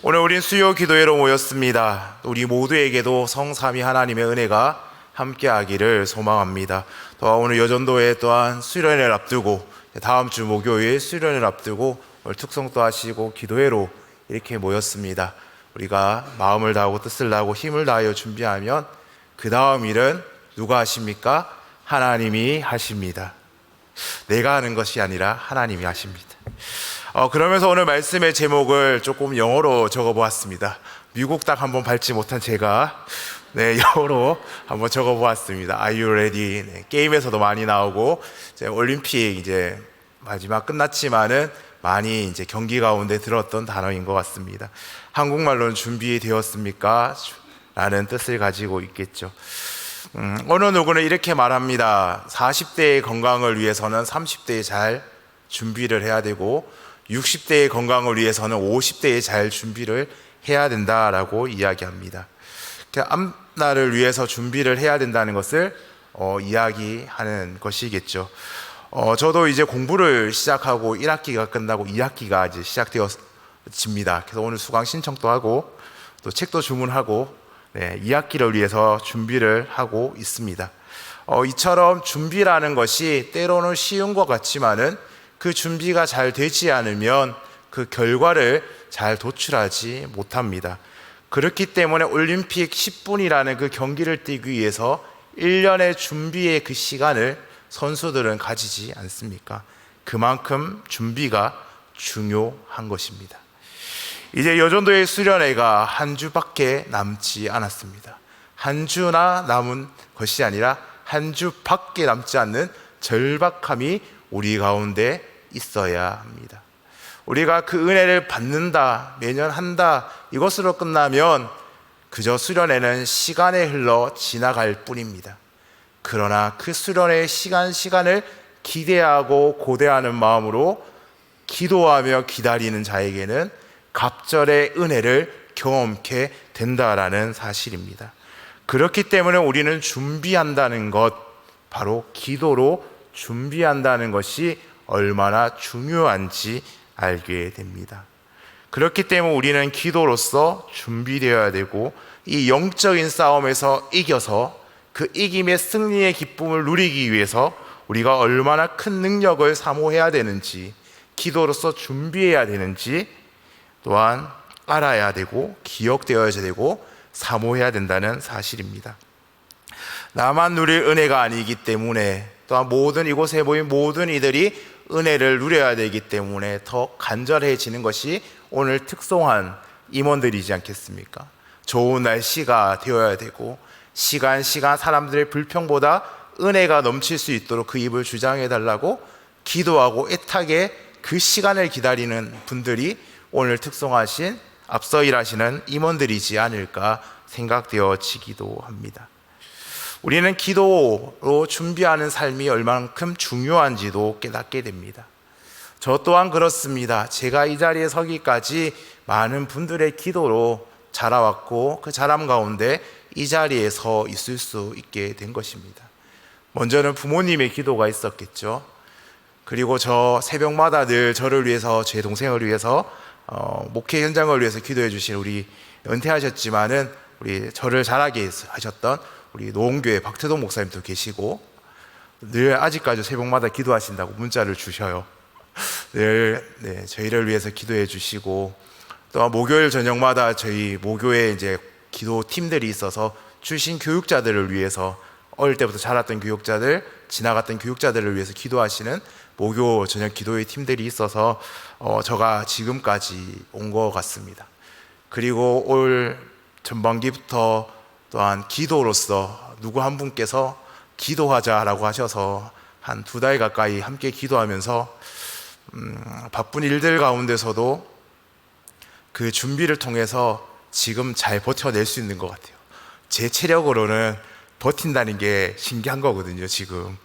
오늘 우린 수요 기도회로 모였습니다. 우리 모두에게도 성삼위 하나님의 은혜가 함께하기를 소망합니다. 또한 오늘 여전도회 또한 수련회를 앞두고 다음 주 목요일 수련회를 앞두고 오늘 특성도 하시고 기도회로 이렇게 모였습니다. 우리가 마음을 다하고 뜻을 다하고 힘을 다하여 준비하면 그 다음 일은 누가 하십니까? 하나님이 하십니다. 내가 하는 것이 아니라 하나님이 하십니다. 그러면서 오늘 말씀의 제목을 조금 영어로 적어보았습니다. 미국 딱 한번 밟지 못한 제가 영어로 한번 적어보았습니다. Are you ready? 게임에서도 많이 나오고 이제 올림픽 이제 마지막 끝났지만은 많이 이제 경기 가운데 들었던 단어인 것 같습니다. 한국말로는 준비되었습니까? 라는 뜻을 가지고 있겠죠. 어느 누구는 이렇게 말합니다. 40대의 건강을 위해서는 30대에 잘 준비를 해야 되고 60대의 건강을 위해서는 50대에 잘 준비를 해야 된다라고 이야기합니다. 앞날을 위해서 준비를 해야 된다는 것을 이야기하는 것이겠죠. 저도 이제 공부를 시작하고 1학기가 끝나고 2학기가 이제 시작되어집니다. 그래서 오늘 수강 신청도 하고 또 책도 주문하고 2학기를 위해서 준비를 하고 있습니다. 이처럼 준비라는 것이 때로는 쉬운 것 같지만은 그 준비가 잘 되지 않으면 그 결과를 잘 도출하지 못합니다. 그렇기 때문에 올림픽 10분이라는 그 경기를 뛰기 위해서 1년의 준비의 그 시간을 선수들은 가지지 않습니까? 그만큼 준비가 중요한 것입니다. 이제 여전도의 수련회가 한 주밖에 남지 않았습니다. 한 주나 남은 것이 아니라 한 주밖에 남지 않는 절박함이 우리 가운데 있어야 합니다. 우리가 그 은혜를 받는다, 매년 한다 이것으로 끝나면 그저 수련회는 시간에 흘러 지나갈 뿐입니다. 그러나 그 수련회의 시간을 기대하고 고대하는 마음으로 기도하며 기다리는 자에게는 갑절의 은혜를 경험케 된다라는 사실입니다. 그렇기 때문에 우리는 준비한다는 것, 바로 기도로 준비한다는 것이 얼마나 중요한지 알게 됩니다. 그렇기 때문에 우리는 기도로서 준비되어야 되고 이 영적인 싸움에서 이겨서 그 이김의 승리의 기쁨을 누리기 위해서 우리가 얼마나 큰 능력을 사모해야 되는지, 기도로서 준비해야 되는지 또한 알아야 되고 기억되어야 되고 사모해야 된다는 사실입니다. 나만 누릴 은혜가 아니기 때문에 또한 모든 이곳에 모인 모든 이들이 은혜를 누려야 되기 때문에 더 간절해지는 것이 오늘 특송한 임원들이지 않겠습니까? 좋은 날씨가 되어야 되고 시간 사람들의 불평보다 은혜가 넘칠 수 있도록 그 입을 주장해 달라고 기도하고 애타게 그 시간을 기다리는 분들이 오늘 특송하신 앞서 일하시는 임원들이지 않을까 생각되어지기도 합니다. 우리는 기도로 준비하는 삶이 얼만큼 중요한지도 깨닫게 됩니다. 저 또한 그렇습니다. 제가 이 자리에 서기까지 많은 분들의 기도로 자라왔고 그 자람 가운데 이 자리에 서 있을 수 있게 된 것입니다. 먼저는 부모님의 기도가 있었겠죠. 그리고 저 새벽마다 늘 저를 위해서, 제 동생을 위해서 목회 현장을 위해서 기도해 주신 우리 은퇴하셨지만은 우리 저를 자라게 하셨던 우리 노원교회 박태동 목사님도 계시고 늘 아직까지 새벽마다 기도하신다고 문자를 주셔요. 늘 저희를 위해서 기도해 주시고 또 목요일 저녁마다 저희 모교에 이제 기도 팀들이 있어서 출신 교육자들을 위해서 어릴 때부터 자랐던 교육자들, 지나갔던 교육자들을 위해서 기도하시는 모교 저녁 기도회 팀들이 있어서 저가 지금까지 온 것 같습니다. 그리고 올 전반기부터 또한 기도로서 누구 한 분께서 기도하자라고 하셔서 한 2달 가까이 함께 기도하면서 바쁜 일들 가운데서도 그 준비를 통해서 지금 잘 버텨낼 수 있는 것 같아요. 제 체력으로는 버틴다는 게 신기한 거거든요. 지금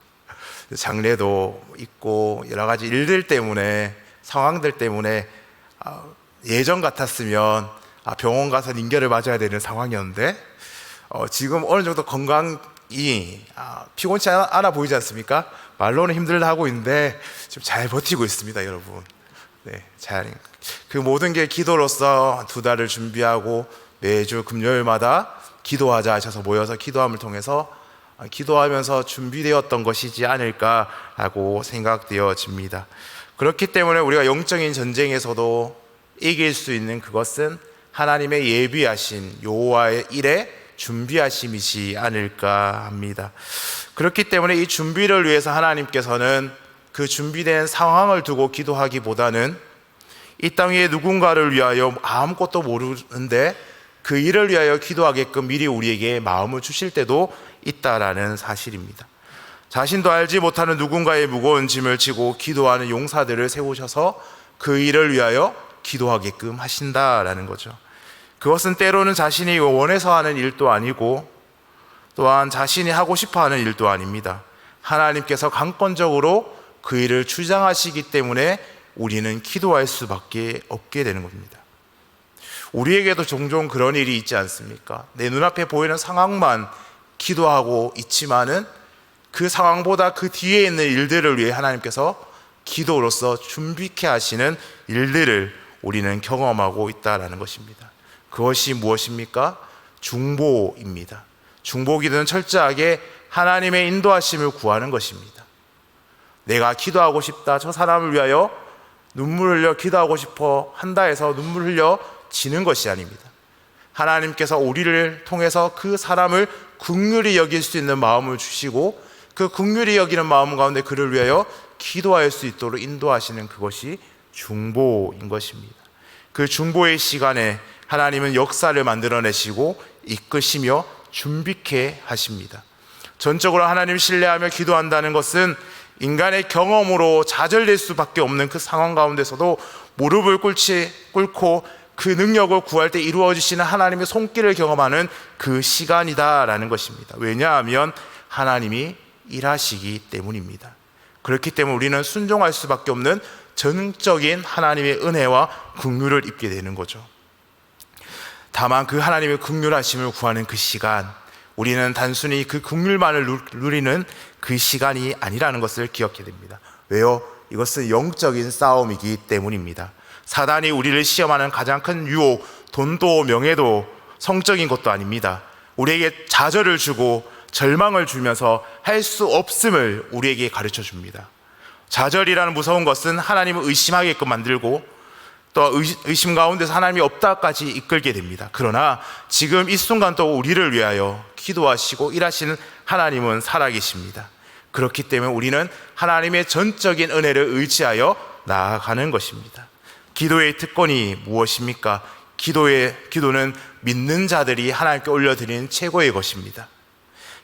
장례도 있고 여러 가지 일들 때문에, 상황들 때문에 예전 같았으면 병원 가서 링겔을 맞아야 되는 상황이었는데 지금 어느 정도 건강이 피곤치 않아 보이지 않습니까? 말로는 힘들다 하고 있는데 지금 잘 버티고 있습니다, 여러분. 그 모든 게 기도로서 2달을 준비하고 매주 금요일마다 기도하자 하셔서 모여서 기도함을 통해서 기도하면서 준비되었던 것이지 않을까라고 생각되어집니다. 그렇기 때문에 우리가 영적인 전쟁에서도 이길 수 있는 그것은 하나님의 예비하신 여호와의 일에 준비하심이지 않을까 합니다. 그렇기 때문에 이 준비를 위해서 하나님께서는 그 준비된 상황을 두고 기도하기보다는 이 땅 위에 누군가를 위하여 아무것도 모르는데 그 일을 위하여 기도하게끔 미리 우리에게 마음을 주실 때도 있다라는 사실입니다. 자신도 알지 못하는 누군가의 무거운 짐을 지고 기도하는 용사들을 세우셔서 그 일을 위하여 기도하게끔 하신다라는 거죠. 그것은 때로는 자신이 원해서 하는 일도 아니고 또한 자신이 하고 싶어 하는 일도 아닙니다. 하나님께서 강권적으로 그 일을 주장하시기 때문에 우리는 기도할 수밖에 없게 되는 겁니다. 우리에게도 종종 그런 일이 있지 않습니까? 내 눈앞에 보이는 상황만 기도하고 있지만은 그 상황보다 그 뒤에 있는 일들을 위해 하나님께서 기도로서 준비케 하시는 일들을 우리는 경험하고 있다는 것입니다. 그것이 무엇입니까? 중보입니다. 중보기도는 철저하게 하나님의 인도하심을 구하는 것입니다. 내가 기도하고 싶다, 저 사람을 위하여 눈물 흘려 기도하고 싶어 한다 해서 눈물 흘려 지는 것이 아닙니다. 하나님께서 우리를 통해서 그 사람을 긍휼히 여길 수 있는 마음을 주시고 그 긍휼히 여기는 마음 가운데 그를 위하여 기도할 수 있도록 인도하시는 그것이 중보인 것입니다. 그 중보의 시간에 하나님은 역사를 만들어내시고 이끄시며 준비케 하십니다. 전적으로 하나님을 신뢰하며 기도한다는 것은 인간의 경험으로 좌절될 수밖에 없는 그 상황 가운데서도 무릎을 꿇고 그 능력을 구할 때 이루어지시는 하나님의 손길을 경험하는 그 시간이다라는 것입니다. 왜냐하면 하나님이 일하시기 때문입니다. 그렇기 때문에 우리는 순종할 수밖에 없는 전적인 하나님의 은혜와 긍휼을 입게 되는 거죠. 다만 그 하나님의 긍휼하심을 구하는 그 시간, 우리는 단순히 그 긍휼만을 누리는 그 시간이 아니라는 것을 기억해야 됩니다. 왜요? 이것은 영적인 싸움이기 때문입니다. 사단이 우리를 시험하는 가장 큰 유혹, 돈도 명예도 성적인 것도 아닙니다. 우리에게 좌절을 주고 절망을 주면서 할 수 없음을 우리에게 가르쳐 줍니다. 좌절이라는 무서운 것은 하나님을 의심하게끔 만들고 또 의심 가운데서 하나님이 없다까지 이끌게 됩니다. 그러나 지금 이 순간 또 우리를 위하여 기도하시고 일하시는 하나님은 살아계십니다. 그렇기 때문에 우리는 하나님의 전적인 은혜를 의지하여 나아가는 것입니다. 기도의 특권이 무엇입니까? 기도는 믿는 자들이 하나님께 올려드리는 최고의 것입니다.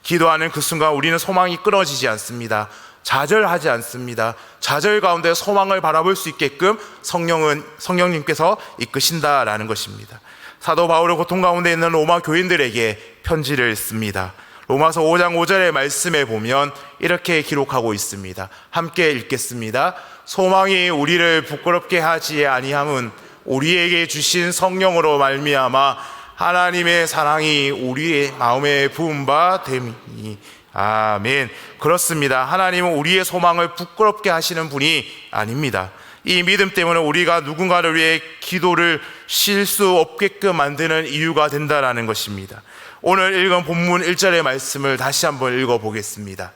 기도하는 그 순간 우리는 소망이 끊어지지 않습니다. 좌절하지 않습니다. 좌절 가운데 소망을 바라볼 수 있게끔 성령님께서 이끄신다라는 것입니다. 사도 바울은 고통 가운데 있는 로마 교인들에게 편지를 씁니다. 로마서 5장 5절의 말씀에 보면 이렇게 기록하고 있습니다. 함께 읽겠습니다. 소망이 우리를 부끄럽게 하지 아니함은 우리에게 주신 성령으로 말미암아 하나님의 사랑이 우리의 마음에 부은 바 됨이니. 아멘. 그렇습니다. 하나님은 우리의 소망을 부끄럽게 하시는 분이 아닙니다. 이 믿음 때문에 우리가 누군가를 위해 기도를 쉴 수 없게끔 만드는 이유가 된다라는 것입니다. 오늘 읽은 본문 1절의 말씀을 다시 한번 읽어보겠습니다.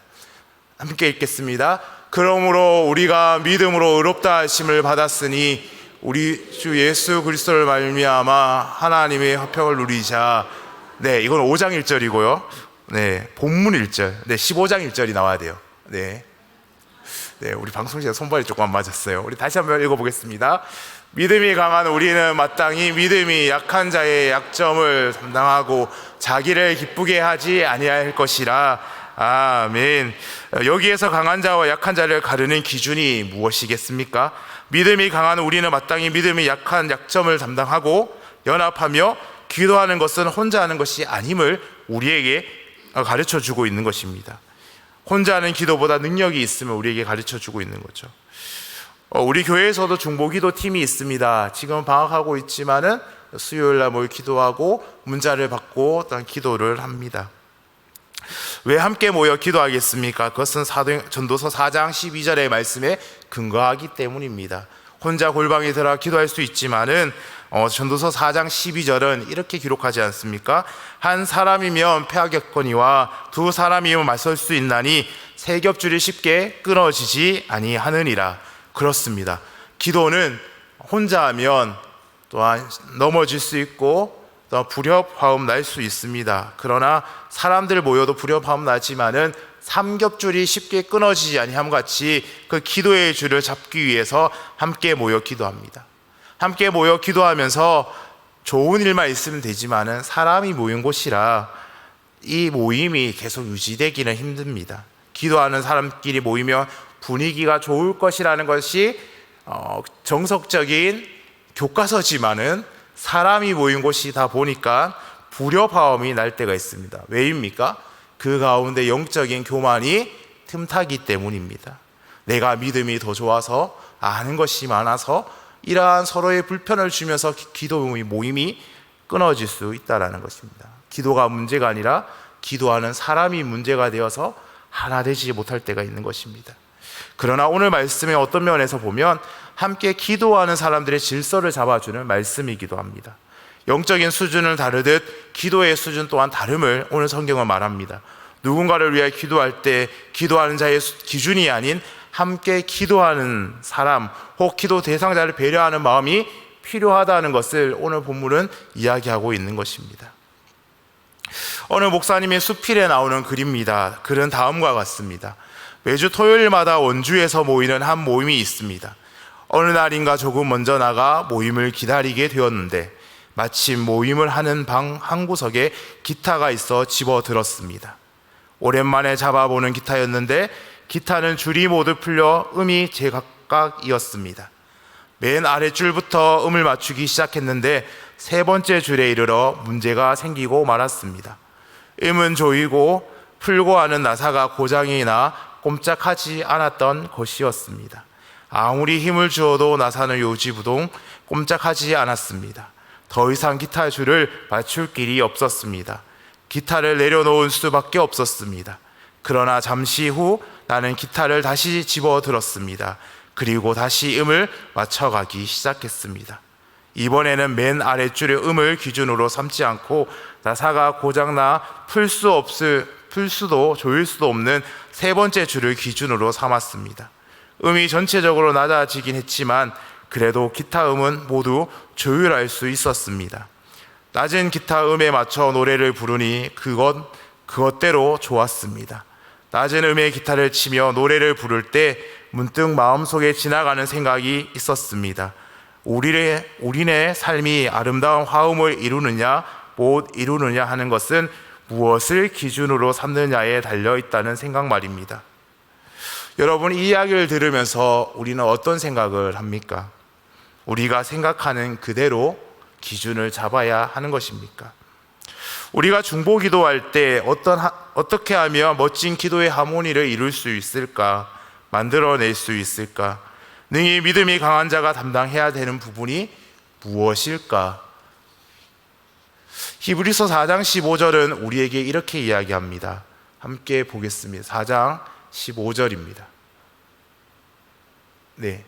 함께 읽겠습니다. 그러므로 우리가 믿음으로 의롭다 하심을 받았으니 우리 주 예수 그리스도를 말미암아 하나님의 화평을 누리자. 네, 이건 5장 1절이고요. 네, 본문 1절. 네, 15장 1절이 나와야 돼요. 네, 우리 방송 시간 손발이 조금 안 맞았어요. 우리 다시 한번 읽어보겠습니다. 믿음이 강한 우리는 마땅히 믿음이 약한 자의 약점을 담당하고 자기를 기쁘게 하지 아니할 것이라. 아멘. 여기에서 강한 자와 약한 자를 가르는 기준이 무엇이겠습니까? 믿음이 강한 우리는 마땅히 믿음이 약한 약점을 담당하고 연합하며 기도하는 것은 혼자 하는 것이 아님을 우리에게 가르쳐 주고 있는 것입니다. 혼자 하는 기도보다 능력이 있으면 우리에게 가르쳐 주고 있는 거죠. 우리 교회에서도 중보기도 팀이 있습니다. 지금 방학하고 있지만은 수요일날 모여 기도하고 문자를 받고 또한 기도를 합니다. 왜 함께 모여 기도하겠습니까? 그것은 전도서 4장 12절의 말씀에 근거하기 때문입니다. 혼자 골방에 들어가 기도할 수 있지만은 전도서 4장 12절은 이렇게 기록하지 않습니까? 한 사람이면 패하겠거니와 두 사람이면 맞설 수 있나니 세 겹줄이 쉽게 끊어지지 아니하느니라. 그렇습니다. 기도는 혼자 하면 또한 넘어질 수 있고 또 불협화음 날 수 있습니다. 그러나 사람들 모여도 불협화음 나지만은 삼겹줄이 쉽게 끊어지지 아니함 같이 그 기도의 줄을 잡기 위해서 함께 모여 기도합니다. 함께 모여 기도하면서 좋은 일만 있으면 되지만은 사람이 모인 곳이라 이 모임이 계속 유지되기는 힘듭니다. 기도하는 사람끼리 모이면 분위기가 좋을 것이라는 것이 정석적인 교과서지만은 사람이 모인 곳이다 보니까 불협화음이 날 때가 있습니다. 왜입니까? 그 가운데 영적인 교만이 틈타기 때문입니다. 내가 믿음이 더 좋아서 아는 것이 많아서 이러한 서로의 불편을 주면서 기도 모임이 끊어질 수 있다는 것입니다. 기도가 문제가 아니라 기도하는 사람이 문제가 되어서 하나 되지 못할 때가 있는 것입니다. 그러나 오늘 말씀의 어떤 면에서 보면 함께 기도하는 사람들의 질서를 잡아주는 말씀이기도 합니다. 영적인 수준을 다르듯 기도의 수준 또한 다름을 오늘 성경은 말합니다. 누군가를 위해 기도할 때 기도하는 자의 기준이 아닌 함께 기도하는 사람 혹 기도 대상자를 배려하는 마음이 필요하다는 것을 오늘 본문은 이야기하고 있는 것입니다. 어느 목사님의 수필에 나오는 글입니다. 글은 다음과 같습니다. 매주 토요일마다 원주에서 모이는 한 모임이 있습니다. 어느 날인가 조금 먼저 나가 모임을 기다리게 되었는데 마침 모임을 하는 방 한 구석에 기타가 있어 집어들었습니다. 오랜만에 잡아보는 기타였는데 기타는 줄이 모두 풀려 음이 제각각이었습니다. 맨 아랫줄부터 음을 맞추기 시작했는데 세 번째 줄에 이르러 문제가 생기고 말았습니다. 음은 조이고 풀고 하는 나사가 고장이 나 꼼짝하지 않았던 것이었습니다. 아무리 힘을 주어도 나사는 요지부동 꼼짝하지 않았습니다. 더 이상 기타 줄을 맞출 길이 없었습니다. 기타를 내려놓을 수밖에 없었습니다. 그러나 잠시 후 나는 기타를 다시 집어들었습니다. 그리고 다시 음을 맞춰가기 시작했습니다. 이번에는 맨 아랫줄의 음을 기준으로 삼지 않고 나사가 고장나 풀 수도 조일 수도 없는 세 번째 줄을 기준으로 삼았습니다. 음이 전체적으로 낮아지긴 했지만 그래도 기타 음은 모두 조율할 수 있었습니다. 낮은 기타 음에 맞춰 노래를 부르니 그것대로 좋았습니다. 낮은 음의 기타를 치며 노래를 부를 때 문득 마음속에 지나가는 생각이 있었습니다. 우리네 삶이 아름다운 화음을 이루느냐 못 이루느냐 하는 것은 무엇을 기준으로 삼느냐에 달려있다는 생각 말입니다. 여러분, 이 이야기를 들으면서 우리는 어떤 생각을 합니까? 우리가 생각하는 그대로 기준을 잡아야 하는 것입니까? 우리가 중보 기도할 때 어떻게 하면 멋진 기도의 하모니를 이룰 수 있을까? 만들어낼 수 있을까? 능히 믿음이 강한 자가 담당해야 되는 부분이 무엇일까? 히브리서 4장 15절은 우리에게 이렇게 이야기합니다. 함께 보겠습니다. 4장 15절입니다. 네,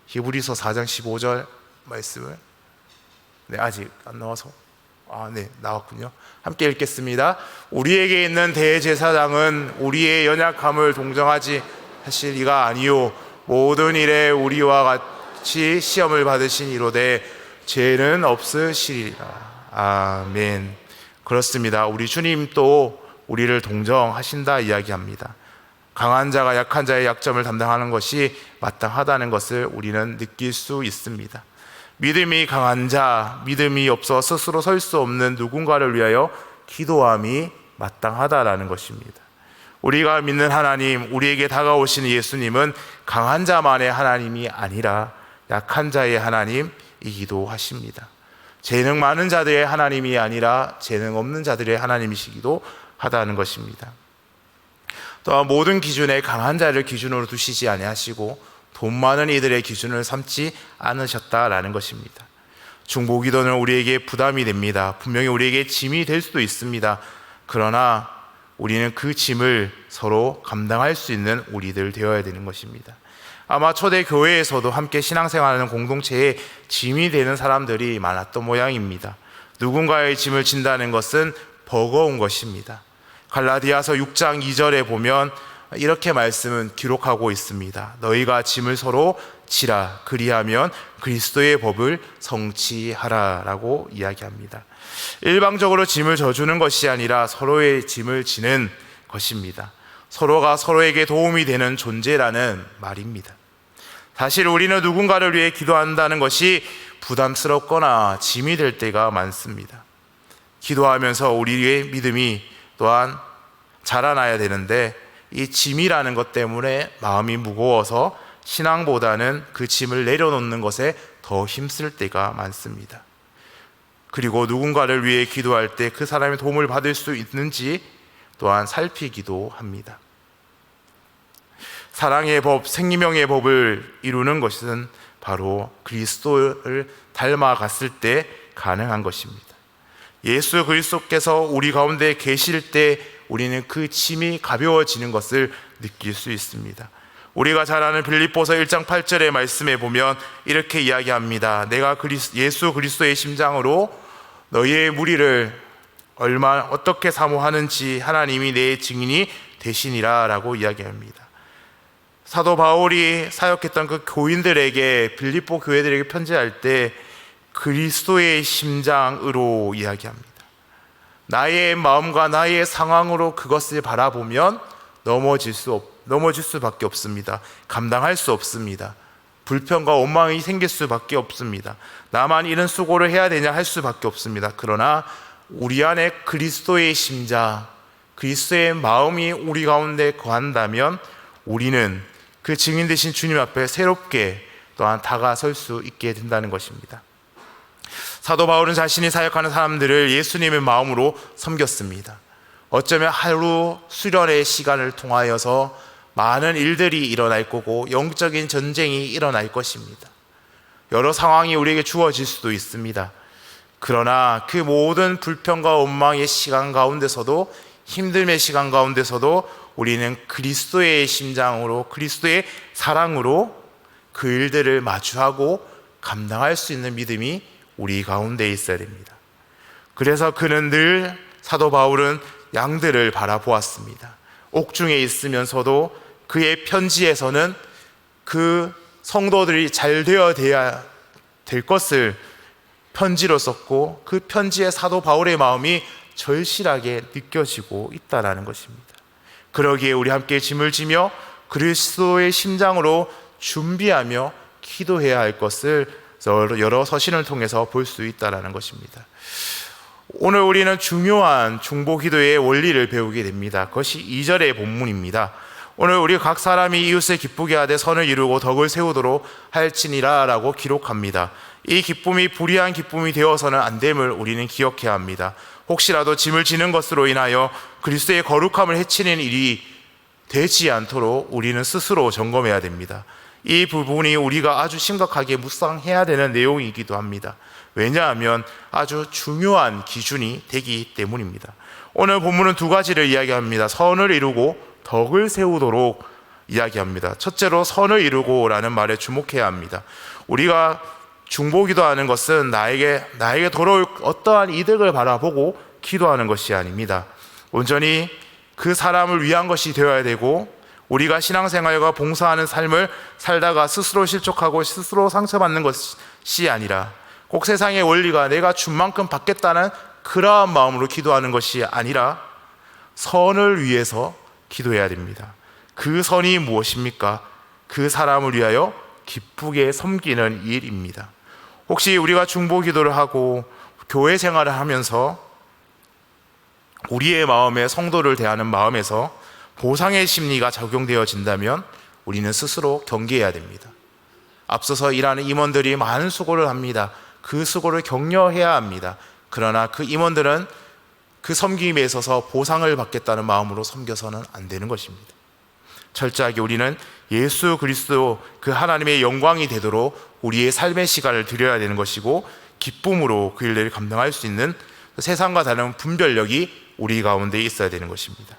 히브리서 4장 15절 말씀을 아직 안 나와서 나왔군요. 함께 읽겠습니다. 우리에게 있는 대제사장은 우리의 연약함을 동정하지 하실 이가 아니요 모든 일에 우리와 같이 시험을 받으신 이로되 죄는 없으시리라. 아멘. 그렇습니다. 우리 주님 또 우리를 동정하신다 이야기합니다. 강한 자가 약한 자의 약점을 담당하는 것이 마땅하다는 것을 우리는 느낄 수 있습니다. 믿음이 강한 자, 믿음이 없어 스스로 설 수 없는 누군가를 위하여 기도함이 마땅하다라는 것입니다. 우리가 믿는 하나님, 우리에게 다가오시는 예수님은 강한 자만의 하나님이 아니라 약한 자의 하나님이기도 하십니다. 재능 많은 자들의 하나님이 아니라 재능 없는 자들의 하나님이시기도 하다는 것입니다. 또한 모든 기준에 강한 자를 기준으로 두시지 아니하시고 돈 많은 이들의 기준을 삼지 않으셨다라는 것입니다. 중보기도는 우리에게 부담이 됩니다. 분명히 우리에게 짐이 될 수도 있습니다. 그러나 우리는 그 짐을 서로 감당할 수 있는 우리들 되어야 되는 것입니다. 아마 초대 교회에서도 함께 신앙생활하는 공동체에 짐이 되는 사람들이 많았던 모양입니다. 누군가의 짐을 진다는 것은 버거운 것입니다. 갈라디아서 6장 2절에 보면 이렇게 말씀은 기록하고 있습니다. 너희가 짐을 서로 지라, 그리하면 그리스도의 법을 성취하라 라고 이야기합니다. 일방적으로 짐을 져주는 것이 아니라 서로의 짐을 지는 것입니다. 서로가 서로에게 도움이 되는 존재라는 말입니다. 사실 우리는 누군가를 위해 기도한다는 것이 부담스럽거나 짐이 될 때가 많습니다. 기도하면서 우리의 믿음이 또한 자라나야 되는데 이 짐이라는 것 때문에 마음이 무거워서 신앙보다는 그 짐을 내려놓는 것에 더 힘쓸 때가 많습니다. 그리고 누군가를 위해 기도할 때 그 사람의 도움을 받을 수 있는지 또한 살피기도 합니다. 사랑의 법, 생명의 법을 이루는 것은 바로 그리스도를 닮아갔을 때 가능한 것입니다. 예수 그리스도께서 우리 가운데 계실 때 우리는 그 짐이 가벼워지는 것을 느낄 수 있습니다. 우리가 잘 아는 빌립보서 1장 8절의 말씀에 보면 이렇게 이야기합니다. 내가 예수 그리스도의 심장으로 너희의 무리를 어떻게 사모하는지 하나님이 내 증인이 되시니라 라고 이야기합니다. 사도 바울이 사역했던 그 교인들에게, 빌립보 교회들에게 편지할 때 그리스도의 심장으로 이야기합니다. 나의 마음과 나의 상황으로 그것을 바라보면 넘어질 수밖에 없습니다. 감당할 수 없습니다. 불평과 원망이 생길 수밖에 없습니다. 나만 이런 수고를 해야 되냐 할 수밖에 없습니다. 그러나 우리 안에 그리스도의 심장, 그리스도의 마음이 우리 가운데 거한다면 우리는 그 증인 되신 주님 앞에 새롭게 또한 다가설 수 있게 된다는 것입니다. 사도 바울은 자신이 사역하는 사람들을 예수님의 마음으로 섬겼습니다. 어쩌면 하루 수련의 시간을 통하여서 많은 일들이 일어날 거고 영적인 전쟁이 일어날 것입니다. 여러 상황이 우리에게 주어질 수도 있습니다. 그러나 그 모든 불평과 원망의 시간 가운데서도, 힘듦의 시간 가운데서도 우리는 그리스도의 심장으로, 그리스도의 사랑으로 그 일들을 마주하고 감당할 수 있는 믿음이 우리 가운데 있어야 됩니다. 그래서 그는 늘, 사도 바울은 양들을 바라보았습니다. 옥중에 있으면서도 그의 편지에서는 그 성도들이 잘 되어야 될 것을 편지로 썼고, 그 편지에 사도 바울의 마음이 절실하게 느껴지고 있다는 것입니다. 그러기에 우리 함께 짐을 지며 그리스도의 심장으로 준비하며 기도해야 할 것을 여러 서신을 통해서 볼 수 있다는 것입니다. 오늘 우리는 중요한 중보기도의 원리를 배우게 됩니다. 그것이 2절의 본문입니다. 오늘 우리 각 사람이 이웃을 기쁘게 하되 선을 이루고 덕을 세우도록 할지니라 라고 기록합니다. 이 기쁨이 불의한 기쁨이 되어서는 안 됨을 우리는 기억해야 합니다. 혹시라도 짐을 지는 것으로 인하여 그리스도의 거룩함을 해치는 일이 되지 않도록 우리는 스스로 점검해야 됩니다. 이 부분이 우리가 아주 심각하게 묵상해야 되는 내용이기도 합니다. 왜냐하면 아주 중요한 기준이 되기 때문입니다. 오늘 본문은 두 가지를 이야기합니다. 선을 이루고 덕을 세우도록 이야기합니다. 첫째로 선을 이루고 라는 말에 주목해야 합니다. 우리가 중보기도하는 것은 나에게 돌아올 어떠한 이득을 바라보고 기도하는 것이 아닙니다. 온전히 그 사람을 위한 것이 되어야 되고, 우리가 신앙생활과 봉사하는 삶을 살다가 스스로 실족하고 스스로 상처받는 것이 아니라, 꼭 세상의 원리가 내가 준 만큼 받겠다는 그러한 마음으로 기도하는 것이 아니라 선을 위해서 기도해야 됩니다. 그 선이 무엇입니까? 그 사람을 위하여 기쁘게 섬기는 일입니다. 혹시 우리가 중보기도를 하고 교회 생활을 하면서 우리의 마음에, 성도를 대하는 마음에서 보상의 심리가 적용되어진다면 우리는 스스로 경계해야 됩니다. 앞서서 일하는 임원들이 많은 수고를 합니다. 그 수고를 격려해야 합니다. 그러나 그 임원들은 그 섬김에 있어서 보상을 받겠다는 마음으로 섬겨서는 안 되는 것입니다. 철저하게 우리는 예수 그리스도 그 하나님의 영광이 되도록 우리의 삶의 시간을 드려야 되는 것이고, 기쁨으로 그 일들을 감당할 수 있는 세상과 다른 분별력이 우리 가운데 있어야 되는 것입니다.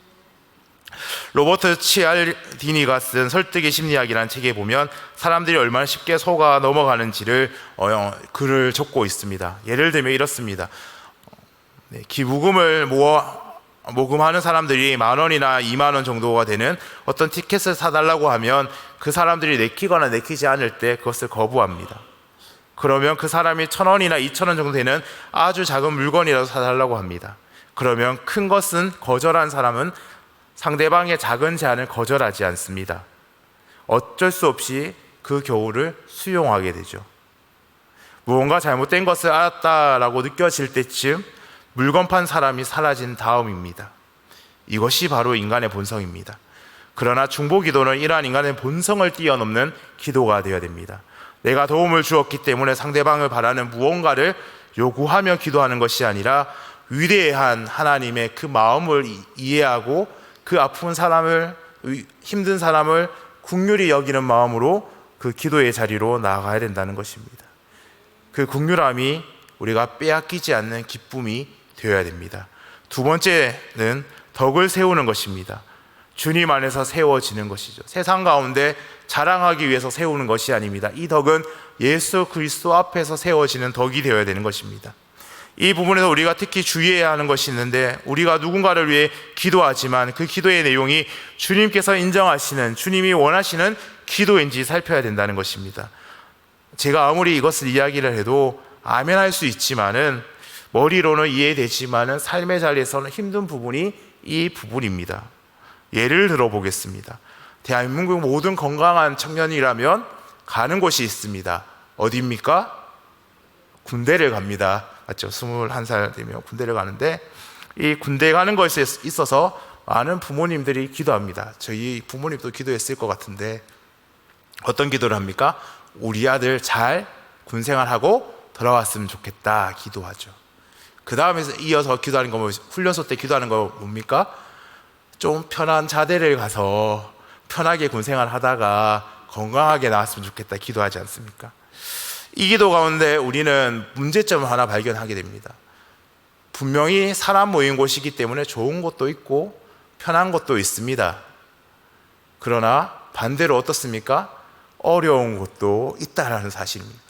로버트 치알디니가 쓴 설득의 심리학이라는 책에 보면 사람들이 얼마나 쉽게 속아 넘어가는지를 글을 적고 있습니다. 예를 들면 이렇습니다. 기부금을 모금하는 사람들이 10,000원이나 20,000원 정도가 되는 어떤 티켓을 사달라고 하면 그 사람들이 내키거나 내키지 않을 때 그것을 거부합니다. 그러면 그 사람이 1,000원이나 2,000원 정도 되는 아주 작은 물건이라도 사달라고 합니다. 그러면 큰 것은 거절한 사람은 상대방의 작은 제안을 거절하지 않습니다. 어쩔 수 없이 그 교훈을 수용하게 되죠. 무언가 잘못된 것을 알았다라고 느껴질 때쯤 물건 판 사람이 사라진 다음입니다. 이것이 바로 인간의 본성입니다. 그러나 중보 기도는 이러한 인간의 본성을 뛰어넘는 기도가 되어야 됩니다. 내가 도움을 주었기 때문에 상대방을 바라는 무언가를 요구하며 기도하는 것이 아니라 위대한 하나님의 그 마음을 이해하고 그 아픈 사람을, 힘든 사람을 긍휼히 여기는 마음으로 그 기도의 자리로 나아가야 된다는 것입니다. 그 긍휼함이 우리가 빼앗기지 않는 기쁨이 되어야 됩니다. 두 번째는 덕을 세우는 것입니다. 주님 안에서 세워지는 것이죠. 세상 가운데 자랑하기 위해서 세우는 것이 아닙니다. 이 덕은 예수 그리스도 앞에서 세워지는 덕이 되어야 되는 것입니다. 이 부분에서 우리가 특히 주의해야 하는 것이 있는데, 우리가 누군가를 위해 기도하지만 그 기도의 내용이 주님께서 인정하시는, 주님이 원하시는 기도인지 살펴야 된다는 것입니다. 제가 아무리 이것을 이야기를 해도 아멘 할 수 있지만은, 머리로는 이해되지만은 삶의 자리에서는 힘든 부분이 이 부분입니다. 예를 들어 보겠습니다. 대한민국 모든 건강한 청년이라면 가는 곳이 있습니다. 어디입니까? 군대를 갑니다. 맞죠? 21살 되면 군대를 가는데, 이 군대 가는 것에 있어서 많은 부모님들이 기도합니다. 저희 부모님도 기도했을 것 같은데, 어떤 기도를 합니까? 우리 아들 잘 군생활하고 돌아왔으면 좋겠다 기도하죠. 그 다음에 이어서 기도하는 거, 훈련소 때 기도하는 거 뭡니까? 좀 편한 자대를 가서 편하게 군생활 하다가 건강하게 나왔으면 좋겠다 기도하지 않습니까? 이 기도 가운데 우리는 문제점을 하나 발견하게 됩니다. 분명히 사람 모인 곳이기 때문에 좋은 것도 있고 편한 것도 있습니다. 그러나 반대로 어떻습니까? 어려운 것도 있다라는 사실입니다.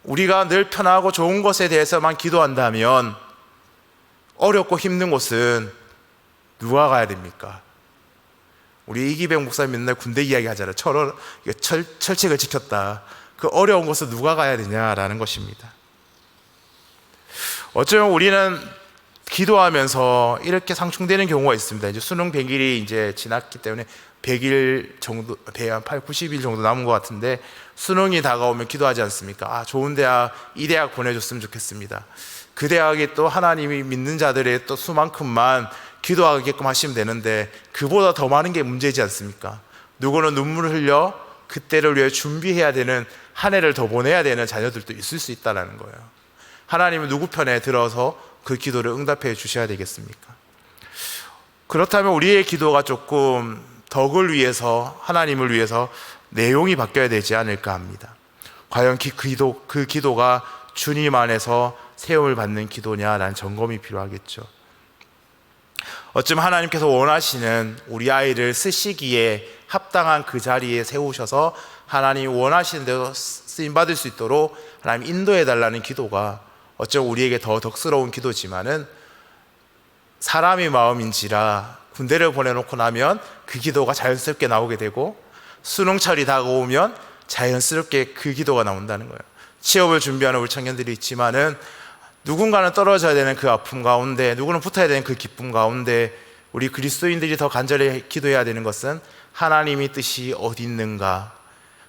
우리가 늘 편하고 좋은 것에 대해서만 기도한다면 어렵고 힘든 곳은 누가 가야 됩니까? 우리 이기백 목사님 맨날 군대 이야기 하잖아요. 철책을 지켰다. 그 어려운 곳을 누가 가야 되냐라는 것입니다. 어쩌면 우리는 기도하면서 이렇게 상충되는 경우가 있습니다. 이제 수능 100일이 이제 지났기 때문에 100일 정도, 90일 정도 남은 것 같은데, 수능이 다가오면 기도하지 않습니까? 좋은 대학, 이 대학 보내줬으면 좋겠습니다. 그 대학이 또 하나님이 믿는 자들의 또 수만큼만 기도하게끔 하시면 되는데, 그보다 더 많은 게 문제지 않습니까? 누구는 눈물을 흘려 그때를 위해 준비해야 되는, 한 해를 더 보내야 되는 자녀들도 있을 수 있다는 거예요. 하나님은 누구 편에 들어서 그 기도를 응답해 주셔야 되겠습니까? 그렇다면 우리의 기도가 조금 덕을 위해서, 하나님을 위해서 내용이 바뀌어야 되지 않을까 합니다. 과연 그 기도가 주님 안에서 세움을 받는 기도냐라는 점검이 필요하겠죠. 어쩌면 하나님께서 원하시는 우리 아이를 쓰시기에 합당한 그 자리에 세우셔서 하나님이 원하시는 대로 쓰임받을 수 있도록 하나님 인도해 달라는 기도가 어쩌면 우리에게 더 덕스러운 기도지만은, 사람의 마음인지라 군대를 보내놓고 나면 그 기도가 자연스럽게 나오게 되고, 수능철이 다가오면 자연스럽게 그 기도가 나온다는 거예요. 취업을 준비하는 우리 청년들이 있지만은, 누군가는 떨어져야 되는 그 아픔 가운데, 누구는 붙어야 되는 그 기쁨 가운데, 우리 그리스도인들이 더 간절히 기도해야 되는 것은 하나님의 뜻이 어디 있는가,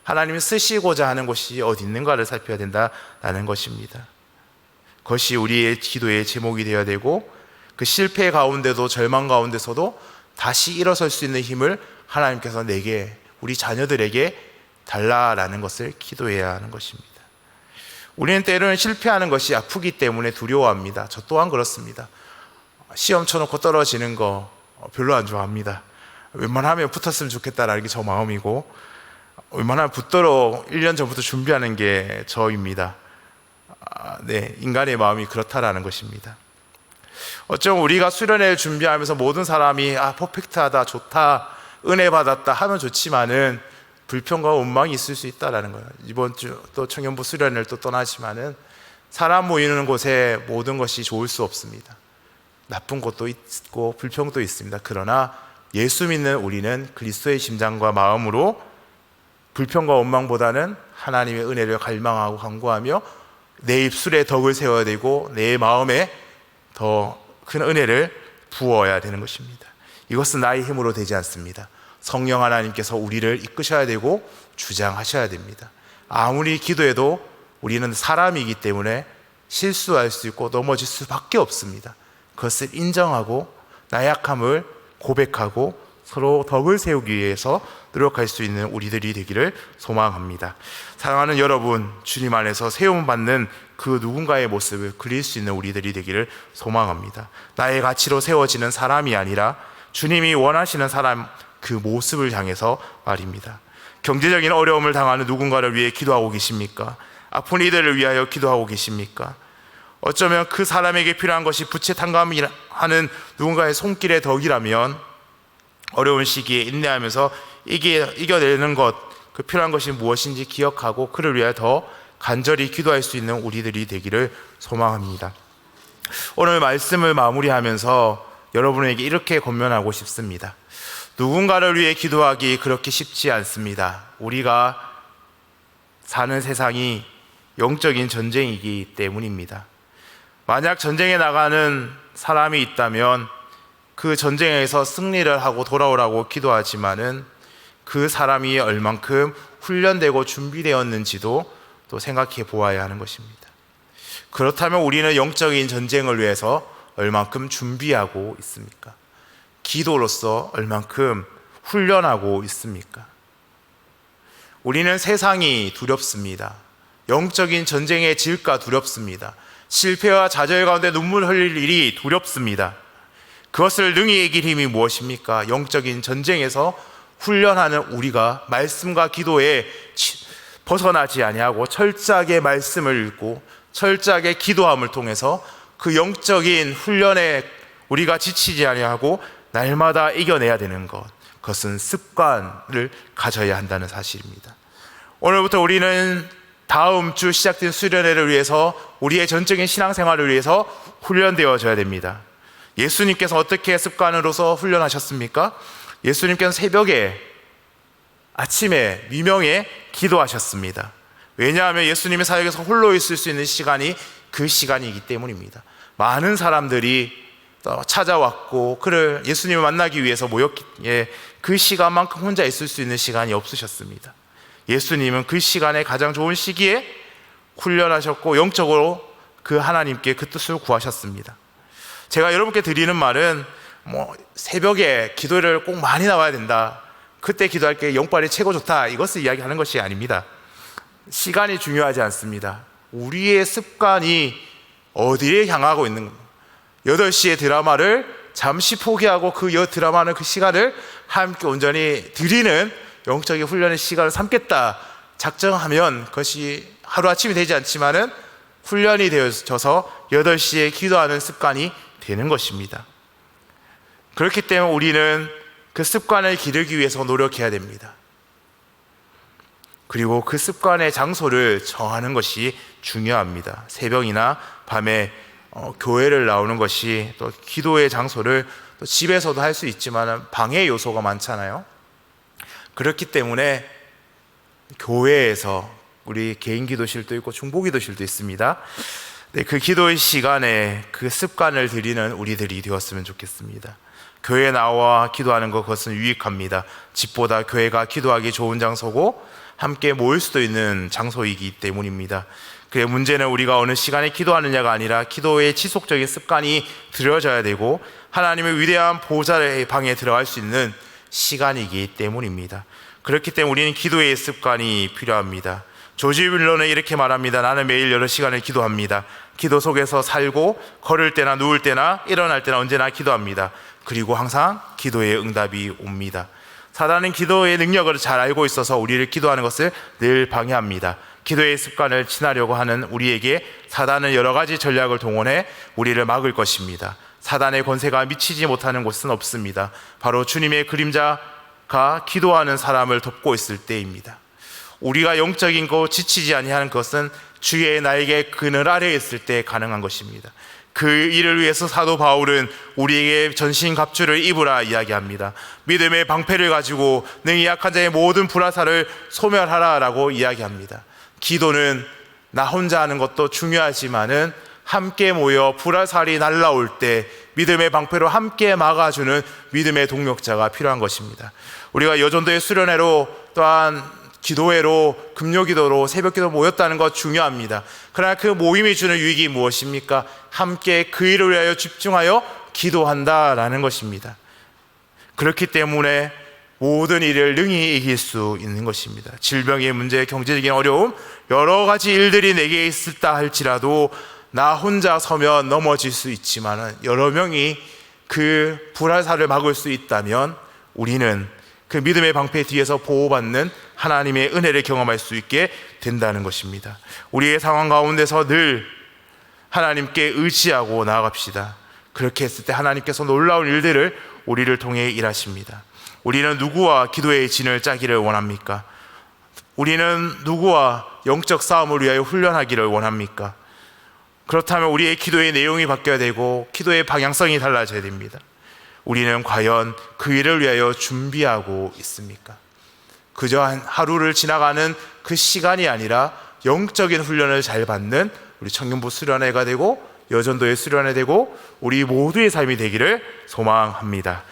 하나님이 쓰시고자 하는 곳이 어디 있는가를 살펴야 된다는 것입니다. 그것이 우리의 기도의 제목이 되어야 되고, 그 실패 가운데도 절망 가운데서도 다시 일어설 수 있는 힘을 하나님께서 내게, 우리 자녀들에게 달라라는 것을 기도해야 하는 것입니다. 우리는 때로는 실패하는 것이 아프기 때문에 두려워합니다. 저 또한 그렇습니다. 시험 쳐놓고 떨어지는 거 별로 안 좋아합니다. 웬만하면 붙었으면 좋겠다라는 게 저 마음이고, 웬만하면 붙도록 1년 전부터 준비하는 게 저입니다. 네, 인간의 마음이 그렇다라는 것입니다. 어쩌면 우리가 수련회를 준비하면서 모든 사람이 퍼펙트하다, 좋다, 은혜 받았다 하면 좋지만은 불평과 원망이 있을 수 있다라는 거예요. 이번 주 또 청년부 수련회를 또 떠나지만은 사람 모이는 곳에 모든 것이 좋을 수 없습니다. 나쁜 것도 있고 불평도 있습니다. 그러나 예수 믿는 우리는 그리스도의 심장과 마음으로 불평과 원망보다는 하나님의 은혜를 갈망하고 간구하며 내 입술에 덕을 세워야 되고 내 마음에 더 큰 은혜를 부어야 되는 것입니다. 이것은 나의 힘으로 되지 않습니다. 성령 하나님께서 우리를 이끄셔야 되고 주장하셔야 됩니다. 아무리 기도해도 우리는 사람이기 때문에 실수할 수 있고 넘어질 수밖에 없습니다. 그것을 인정하고 나약함을 고백하고 서로 덕을 세우기 위해서 노력할 수 있는 우리들이 되기를 소망합니다. 사랑하는 여러분, 주님 안에서 세움받는 그 누군가의 모습을 그릴 수 있는 우리들이 되기를 소망합니다. 나의 가치로 세워지는 사람이 아니라 주님이 원하시는 사람, 그 모습을 향해서 말입니다. 경제적인 어려움을 당하는 누군가를 위해 기도하고 계십니까? 아픈 이들을 위하여 기도하고 계십니까? 어쩌면 그 사람에게 필요한 것이 부채 탕감하는 누군가의 손길의 덕이라면 어려운 시기에 인내하면서 이겨내는 것, 그 필요한 것이 무엇인지 기억하고 그를 위하여 더 간절히 기도할 수 있는 우리들이 되기를 소망합니다. 오늘 말씀을 마무리하면서 여러분에게 이렇게 권면하고 싶습니다. 누군가를 위해 기도하기 그렇게 쉽지 않습니다. 우리가 사는 세상이 영적인 전쟁이기 때문입니다. 만약 전쟁에 나가는 사람이 있다면 그 전쟁에서 승리를 하고 돌아오라고 기도하지만은 그 사람이 얼만큼 훈련되고 준비되었는지도 또 생각해 보아야 하는 것입니다. 그렇다면 우리는 영적인 전쟁을 위해서 얼만큼 준비하고 있습니까? 기도로서 얼만큼 훈련하고 있습니까? 우리는 세상이 두렵습니다. 영적인 전쟁의 질까 두렵습니다. 실패와 좌절 가운데 눈물 흘릴 일이 두렵습니다. 그것을 능히 이길 힘이 무엇입니까? 영적인 전쟁에서 훈련하는 우리가 말씀과 기도에 벗어나지 아니하고 철저하게 말씀을 읽고 철저하게 기도함을 통해서 그 영적인 훈련에 우리가 지치지 아니하고 날마다 이겨내야 되는 것, 그것은 습관을 가져야 한다는 사실입니다. 오늘부터 우리는 다음 주 시작된 수련회를 위해서 우리의 전적인 신앙생활을 위해서 훈련되어져야 됩니다. 예수님께서 어떻게 습관으로서 훈련하셨습니까? 예수님께서 새벽에, 아침에, 미명에 기도하셨습니다. 왜냐하면 예수님의 사역에서 홀로 있을 수 있는 시간이 그 시간이기 때문입니다. 많은 사람들이 찾아왔고 그를 예수님을 만나기 위해서 모였기에 그 시간만큼 혼자 있을 수 있는 시간이 없으셨습니다. 예수님은 그 시간에 가장 좋은 시기에 훈련하셨고 영적으로 그 하나님께 그 뜻을 구하셨습니다. 제가 여러분께 드리는 말은 새벽에 기도를 꼭 많이 나와야 된다, 그때 기도할 게 영빨이 최고 좋다, 이것을 이야기하는 것이 아닙니다. 시간이 중요하지 않습니다. 우리의 습관이 어디에 향하고 있는 것, 8시에 드라마를 잠시 포기하고 그 드라마는 그 시간을 함께 온전히 드리는 영적인 훈련의 시간을 삼겠다 작정하면 그것이 하루아침이 되지 않지만은 훈련이 되어져서 8시에 기도하는 습관이 되는 것입니다. 그렇기 때문에 우리는 그 습관을 기르기 위해서 노력해야 됩니다. 그리고 그 습관의 장소를 정하는 것이 중요합니다. 새벽이나 밤에 교회를 나오는 것이, 또 기도의 장소를 또 집에서도 할 수 있지만 방해 요소가 많잖아요. 그렇기 때문에 교회에서, 우리 개인 기도실도 있고 중보 기도실도 있습니다. 네, 그 기도의 시간에 그 습관을 들이는 우리들이 되었으면 좋겠습니다. 교회에 나와 기도하는 것, 그것은 유익합니다. 집보다 교회가 기도하기 좋은 장소고 함께 모일 수도 있는 장소이기 때문입니다. 그의 문제는 우리가 어느 시간에 기도하느냐가 아니라 기도의 지속적인 습관이 들여져야 되고 하나님의 위대한 보좌의 방에 들어갈 수 있는 시간이기 때문입니다. 그렇기 때문에 우리는 기도의 습관이 필요합니다. 조지 윌런은 이렇게 말합니다. 나는 매일 여러 시간을 기도합니다. 기도 속에서 살고 걸을 때나 누울 때나 일어날 때나 언제나 기도합니다. 그리고 항상 기도의 응답이 옵니다. 사단은 기도의 능력을 잘 알고 있어서 우리를 기도하는 것을 늘 방해합니다. 기도의 습관을 친하려고 하는 우리에게 사단은 여러 가지 전략을 동원해 우리를 막을 것입니다. 사단의 권세가 미치지 못하는 곳은 없습니다. 바로 주님의 그림자가 기도하는 사람을 돕고 있을 때입니다. 우리가 영적인 거 지치지 아니하는 것은 주의 나에게 그늘 아래에 있을 때 가능한 것입니다. 그 일을 위해서 사도 바울은 우리에게 전신갑주를 입으라 이야기합니다. 믿음의 방패를 가지고 능히 약한 자의 모든 불화살을 소멸하라라고 이야기합니다. 기도는 나 혼자 하는 것도 중요하지만은 함께 모여 불화살이 날라올 때 믿음의 방패로 함께 막아주는 믿음의 동력자가 필요한 것입니다. 우리가 여전도의 수련회로 또한 기도회로 금요기도로 새벽기도 모였다는 것 중요합니다. 그러나 그 모임이 주는 유익이 무엇입니까? 함께 그 일을 위하여 집중하여 기도한다라는 것입니다. 그렇기 때문에 모든 일을 능히 이길 수 있는 것입니다. 질병의 문제, 경제적인 어려움, 여러 가지 일들이 내게 있다 할지라도 나 혼자 서면 넘어질 수 있지만 여러 명이 그 불화살을 막을 수 있다면 우리는 그 믿음의 방패 뒤에서 보호받는 하나님의 은혜를 경험할 수 있게 된다는 것입니다. 우리의 상황 가운데서 늘 하나님께 의지하고 나아갑시다. 그렇게 했을 때 하나님께서 놀라운 일들을 우리를 통해 일하십니다. 우리는 누구와 기도의 진을 짜기를 원합니까? 우리는 누구와 영적 싸움을 위하여 훈련하기를 원합니까? 그렇다면 우리의 기도의 내용이 바뀌어야 되고 기도의 방향성이 달라져야 됩니다. 우리는 과연 그 일을 위하여 준비하고 있습니까? 그저 하루를 지나가는 그 시간이 아니라 영적인 훈련을 잘 받는 우리 청년부 수련회가 되고 여전도의 수련회 되고 우리 모두의 삶이 되기를 소망합니다.